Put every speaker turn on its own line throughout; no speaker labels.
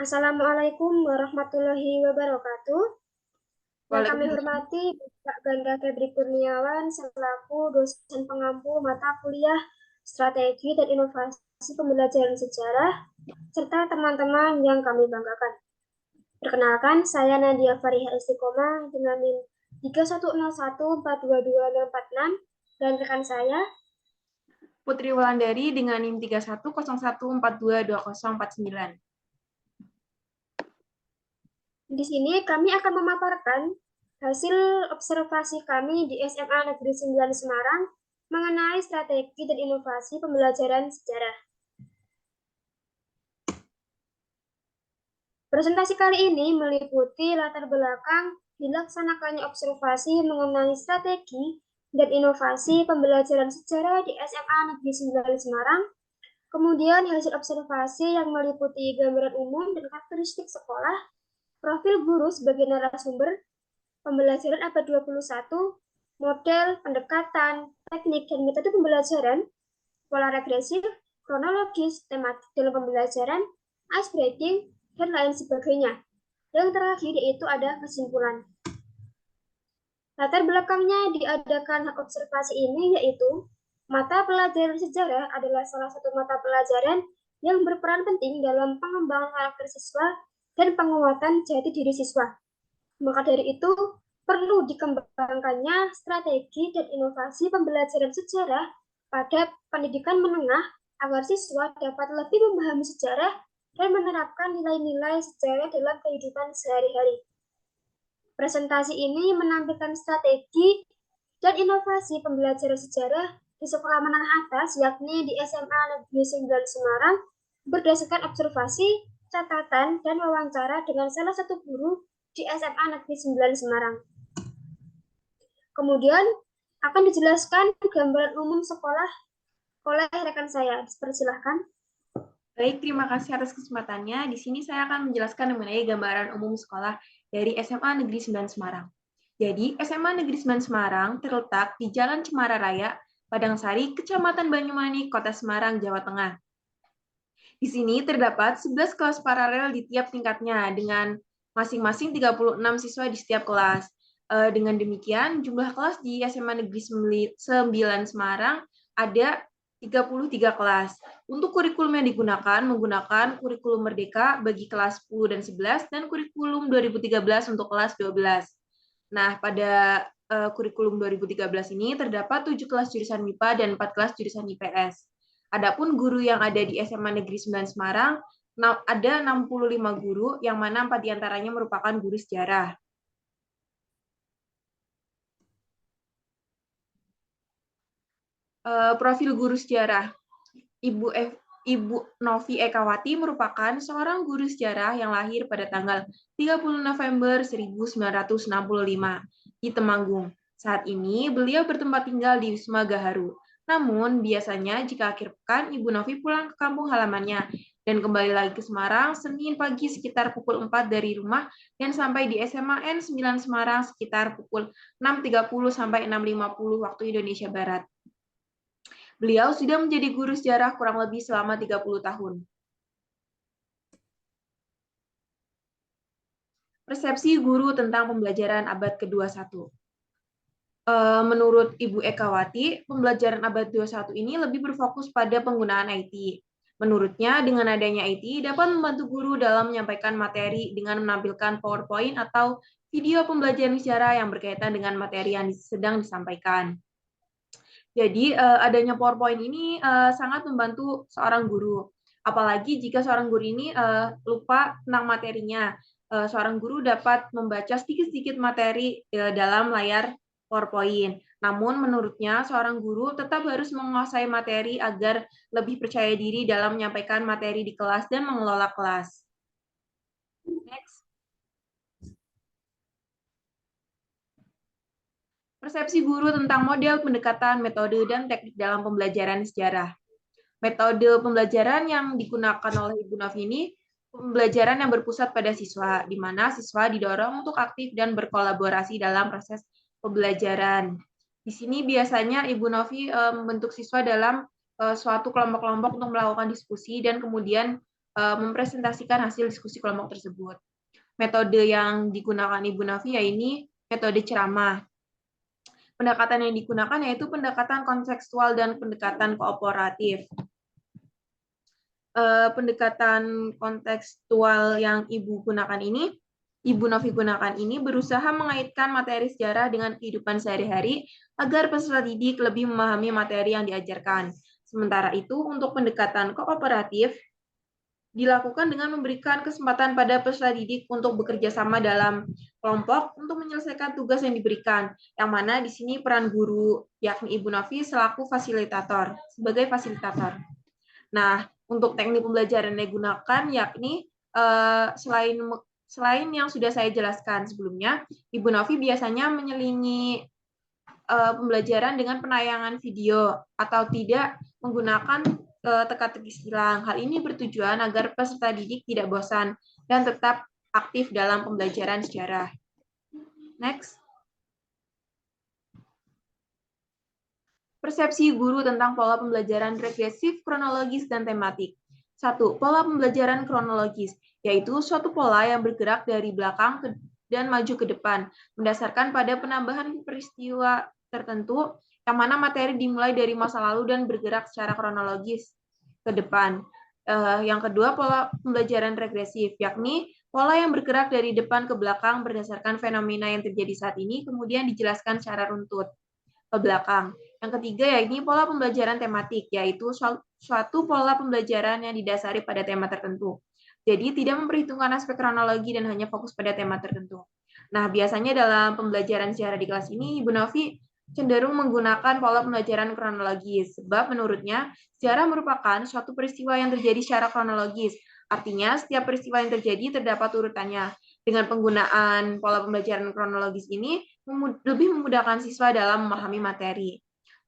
Assalamualaikum warahmatullahi wabarakatuh. Yang kami
Waalaikumsalam.
hormati Bapak Ganda Febri Kurniawan selaku dosen pengampu mata kuliah Strategi dan Inovasi Pembelajaran Sejarah serta teman-teman yang kami banggakan. Perkenalkan, saya Nadia Fariha Istiqomah dengan NIM 310142246 dan rekan saya.
Putri Wulandari dengan NIM 3101422049.
Di sini kami akan memaparkan hasil observasi kami di SMA Negeri 9 Semarang mengenai strategi dan inovasi pembelajaran sejarah. Presentasi kali ini meliputi latar belakang dilaksanakannya observasi mengenai strategi dan inovasi pembelajaran sejarah di SMA Negeri 9 Semarang, kemudian hasil observasi yang meliputi gambaran umum dan karakteristik sekolah, profil guru sebagai narasumber, pembelajaran abad 21, model, pendekatan, teknik, dan metode pembelajaran, pola regresif, kronologis, tematik dalam pembelajaran, ice breaking, dan lain sebagainya. Yang terakhir yaitu ada kesimpulan. Latar belakangnya diadakan observasi ini yaitu mata pelajaran sejarah adalah salah satu mata pelajaran yang berperan penting dalam pengembangan karakter siswa dan penguatan jati diri siswa. Maka dari itu, perlu dikembangkannya strategi dan inovasi pembelajaran sejarah pada pendidikan menengah agar siswa dapat lebih memahami sejarah dan menerapkan nilai-nilai sejarah dalam kehidupan sehari-hari. Presentasi ini menampilkan strategi dan inovasi pembelajaran sejarah di sekolah menengah atas, yakni di SMA Negeri 9 Semarang, berdasarkan observasi, catatan, dan wawancara dengan salah satu guru di SMA Negeri 9 Semarang. Kemudian akan dijelaskan gambaran umum sekolah oleh rekan saya. Persilahkan.
Baik, terima kasih atas kesempatannya. Di sini saya akan menjelaskan mengenai gambaran umum sekolah dari SMA Negeri 9 Semarang. Jadi, SMA Negeri 9 Semarang terletak di Jalan Cemara Raya, Padangsari, Kecamatan Banyumanik, Kota Semarang, Jawa Tengah. Di sini terdapat 11 kelas paralel di tiap tingkatnya dengan masing-masing 36 siswa di setiap kelas. Dengan demikian, jumlah kelas di SMA Negeri 9 Semarang ada 33 kelas. Untuk kurikulum yang digunakan, menggunakan kurikulum Merdeka bagi kelas 10 dan 11 dan kurikulum 2013 untuk kelas 12. Nah, pada kurikulum 2013 ini terdapat 7 kelas jurusan MIPA dan 4 kelas jurusan IPS. Adapun guru yang ada di SMA Negeri 9 Semarang, ada 65 guru, yang mana 4 diantaranya merupakan guru sejarah. Profil guru sejarah. Ibu Novi Ekawati merupakan seorang guru sejarah yang lahir pada tanggal 30 November 1965 di Temanggung. Saat ini beliau bertempat tinggal di Wisma Gaharu. Namun, biasanya jika akhir pekan, Ibu Novi pulang ke kampung halamannya dan kembali lagi ke Semarang Senin pagi sekitar pukul 4 dari rumah dan sampai di SMA N9 Semarang sekitar pukul 6.30 sampai 6.50 waktu Indonesia Barat. Beliau sudah menjadi guru sejarah kurang lebih selama 30 tahun. Persepsi guru tentang pembelajaran abad ke-21. Menurut Ibu Ekawati, pembelajaran abad 21 ini lebih berfokus pada penggunaan IT. Menurutnya, dengan adanya IT dapat membantu guru dalam menyampaikan materi dengan menampilkan PowerPoint atau video pembelajaran sejarah yang berkaitan dengan materi yang sedang disampaikan. Jadi adanya PowerPoint ini sangat membantu seorang guru. Apalagi jika seorang guru ini lupa tentang materinya, seorang guru dapat membaca sedikit-sedikit materi dalam layar PowerPoint. Namun menurutnya seorang guru tetap harus menguasai materi agar lebih percaya diri dalam menyampaikan materi di kelas dan mengelola kelas. Next. Persepsi guru tentang model pendekatan, metode, dan teknik dalam pembelajaran sejarah. Metode pembelajaran yang digunakan oleh Ibu Novi ini pembelajaran yang berpusat pada siswa, di mana siswa didorong untuk aktif dan berkolaborasi dalam proses pembelajaran. Di sini biasanya Ibu Novi membentuk siswa dalam suatu kelompok-kelompok untuk melakukan diskusi dan kemudian mempresentasikan hasil diskusi kelompok tersebut. Metode yang digunakan Ibu Novi ini metode ceramah. Pendekatan yang digunakan yaitu pendekatan kontekstual dan pendekatan kooperatif. Pendekatan kontekstual yang Ibu Novi gunakan ini berusaha mengaitkan materi sejarah dengan kehidupan sehari-hari agar peserta didik lebih memahami materi yang diajarkan. Sementara itu, untuk pendekatan kooperatif dilakukan dengan memberikan kesempatan pada peserta didik untuk bekerja sama dalam kelompok untuk menyelesaikan tugas yang diberikan, yang mana di sini peran guru, yakni Ibu Novi selaku sebagai fasilitator. Nah, untuk teknik pembelajaran yang digunakan yakni selain yang sudah saya jelaskan sebelumnya, Ibu Novi biasanya menyelingi pembelajaran dengan penayangan video atau tidak menggunakan teka-teki silang. Hal ini bertujuan agar peserta didik tidak bosan dan tetap aktif dalam pembelajaran sejarah. Next. Persepsi guru tentang pola pembelajaran regresif, kronologis, dan tematik. 1. Pola pembelajaran kronologis, yaitu suatu pola yang bergerak dari belakang dan maju ke depan, berdasarkan pada penambahan peristiwa tertentu, yang mana materi dimulai dari masa lalu dan bergerak secara kronologis ke depan. Yang kedua, pola pembelajaran regresif, yakni pola yang bergerak dari depan ke belakang berdasarkan fenomena yang terjadi saat ini, kemudian dijelaskan secara runtut ke belakang. Yang ketiga, yakni pola pembelajaran tematik, yaitu suatu pola pembelajaran yang didasari pada tema tertentu. Jadi, tidak memperhitungkan aspek kronologi dan hanya fokus pada tema tertentu. Nah, biasanya dalam pembelajaran sejarah di kelas ini, Ibu Novi cenderung menggunakan pola pembelajaran kronologis, sebab menurutnya, sejarah merupakan suatu peristiwa yang terjadi secara kronologis. Artinya, setiap peristiwa yang terjadi terdapat urutannya. Dengan penggunaan pola pembelajaran kronologis ini, lebih memudahkan siswa dalam memahami materi.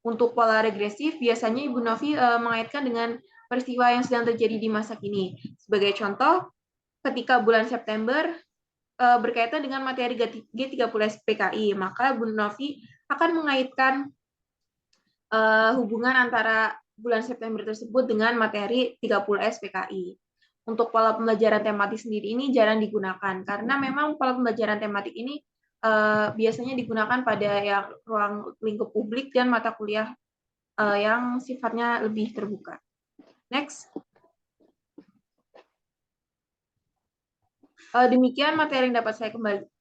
Untuk pola regresif, biasanya Ibu Novi mengaitkan dengan peristiwa yang sedang terjadi di masa kini. Sebagai contoh, ketika bulan September berkaitan dengan materi G30S PKI, maka Ibu Novi akan mengaitkan hubungan antara bulan September tersebut dengan materi 30S PKI. Untuk pola pembelajaran tematik sendiri ini jarang digunakan, karena memang pola pembelajaran tematik ini biasanya digunakan pada yang ruang lingkup publik dan mata kuliah yang sifatnya lebih terbuka. Next. Demikian materi yang dapat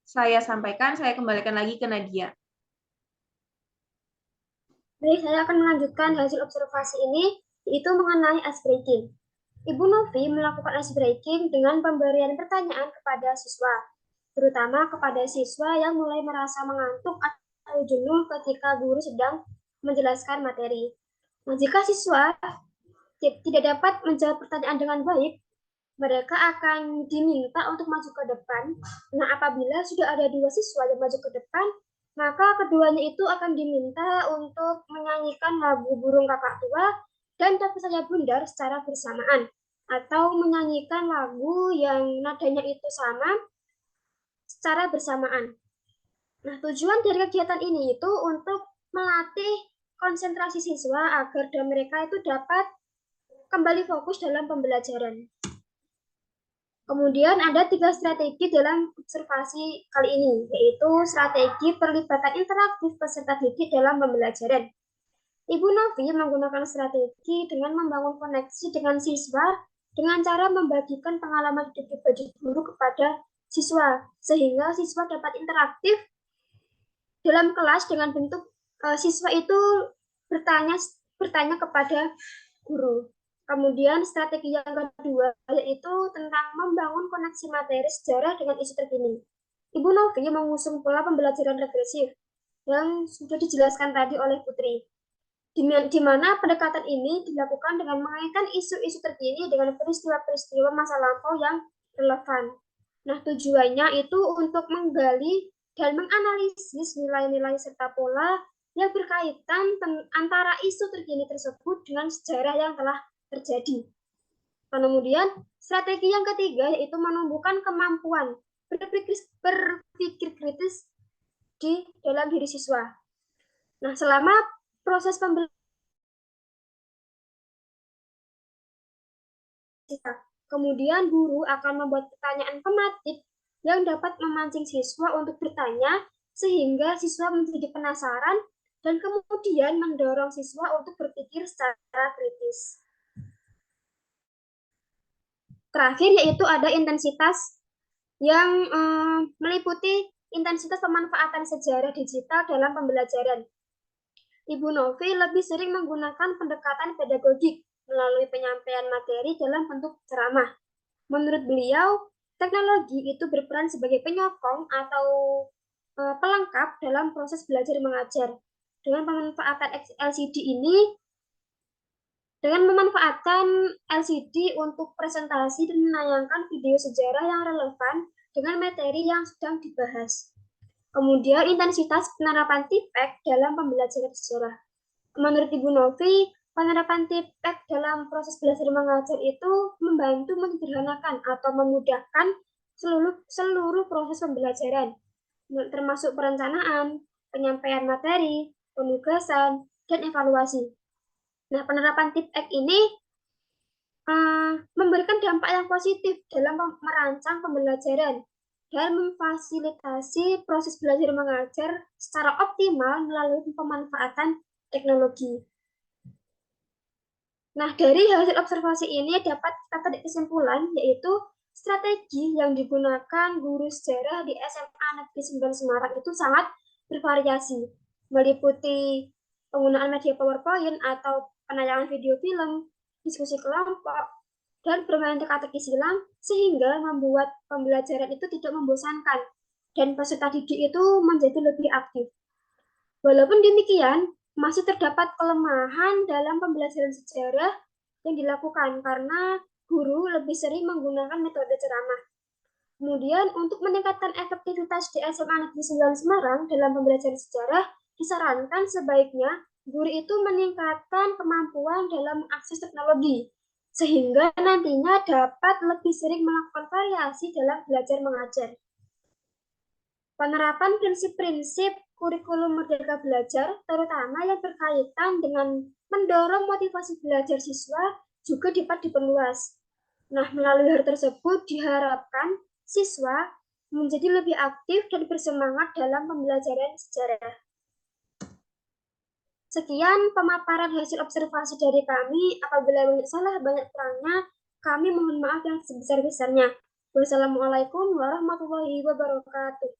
saya sampaikan. Saya kembalikan lagi ke Nadia.
Baik, saya akan melanjutkan hasil observasi ini, yaitu mengenai ice breaking. Ibu Novi melakukan ice breaking dengan pemberian pertanyaan kepada siswa, terutama kepada siswa yang mulai merasa mengantuk atau jenuh ketika guru sedang menjelaskan materi. Nah, jika siswa tidak dapat menjawab pertanyaan dengan baik, mereka akan diminta untuk maju ke depan. Nah, apabila sudah ada 2 siswa yang maju ke depan, maka keduanya itu akan diminta untuk menyanyikan lagu Burung Kakak Tua dan Tapi Saja Bundar secara bersamaan, atau menyanyikan lagu yang nadanya itu sama secara bersamaan. Nah, tujuan dari kegiatan ini itu untuk melatih konsentrasi siswa agar mereka itu dapat kembali fokus dalam pembelajaran. Kemudian ada 3 strategi dalam observasi kali ini, yaitu strategi perlibatan interaktif peserta didik dalam pembelajaran. Ibu Novi menggunakan strategi dengan membangun koneksi dengan siswa dengan cara membagikan pengalaman hidup pribadi guru kepada siswa, sehingga siswa dapat interaktif dalam kelas dengan bentuk siswa itu bertanya kepada guru. Kemudian strategi yang kedua yaitu tentang membangun koneksi materi sejarah dengan isu terkini. Ibu Novi mengusung pola pembelajaran regresif yang sudah dijelaskan tadi oleh Putri, di mana pendekatan ini dilakukan dengan mengaitkan isu-isu terkini dengan peristiwa-peristiwa masa lampau yang relevan. Nah, tujuannya itu untuk menggali dan menganalisis nilai-nilai serta pola yang berkaitan antara isu terkini tersebut dengan sejarah yang telah terjadi. Kemudian strategi yang ketiga yaitu menumbuhkan kemampuan berpikir kritis di dalam diri siswa. Nah, selama proses pembelajaran Kemudian guru akan membuat pertanyaan tematik yang dapat memancing siswa untuk bertanya sehingga siswa menjadi penasaran dan kemudian mendorong siswa untuk berpikir secara kritis. Terakhir yaitu ada intensitas yang meliputi intensitas pemanfaatan sejarah digital dalam pembelajaran. Ibu Novi lebih sering menggunakan pendekatan pedagogik melalui penyampaian materi dalam bentuk ceramah. Menurut beliau, teknologi itu berperan sebagai penyokong atau pelengkap dalam proses belajar mengajar. Dengan pemanfaatan LCD ini, dengan memanfaatkan LCD untuk presentasi dan menayangkan video sejarah yang relevan dengan materi yang sedang dibahas. Kemudian intensitas penerapan TIPEK dalam pembelajaran sejarah. Menurut Ibu Novi, penerapan TIPEK dalam proses belajar mengajar itu membantu menyederhanakan atau memudahkan seluruh proses pembelajaran, termasuk perencanaan, penyampaian materi, penugasan, dan evaluasi. Nah, penerapan TIPEK ini memberikan dampak yang positif dalam merancang pembelajaran dan memfasilitasi proses belajar mengajar secara optimal melalui pemanfaatan teknologi. Nah, dari hasil observasi ini dapat kita tarik kesimpulan, yaitu strategi yang digunakan guru sejarah di SMA Negeri 9 Semarang itu sangat bervariasi, meliputi penggunaan media PowerPoint atau penayangan video film, diskusi kelompok, dan bermain teka-teki silang, sehingga membuat pembelajaran itu tidak membosankan, dan peserta didik itu menjadi lebih aktif. Walaupun demikian, masih terdapat kelemahan dalam pembelajaran sejarah yang dilakukan karena guru lebih sering menggunakan metode ceramah. Kemudian, untuk meningkatkan efektivitas di SMA Negeri 9 Semarang dalam pembelajaran sejarah, disarankan sebaiknya guru itu meningkatkan kemampuan dalam mengakses teknologi, sehingga nantinya dapat lebih sering melakukan variasi dalam belajar mengajar. Penerapan prinsip-prinsip kurikulum Merdeka Belajar, terutama yang berkaitan dengan mendorong motivasi belajar siswa, juga dapat diperluas. Nah, melalui hal tersebut diharapkan siswa menjadi lebih aktif dan bersemangat dalam pembelajaran sejarah. Sekian pemaparan hasil observasi dari kami. Apabila banyak salah, banyak kurangnya, kami mohon maaf yang sebesar-besarnya. Wassalamualaikum warahmatullahi wabarakatuh.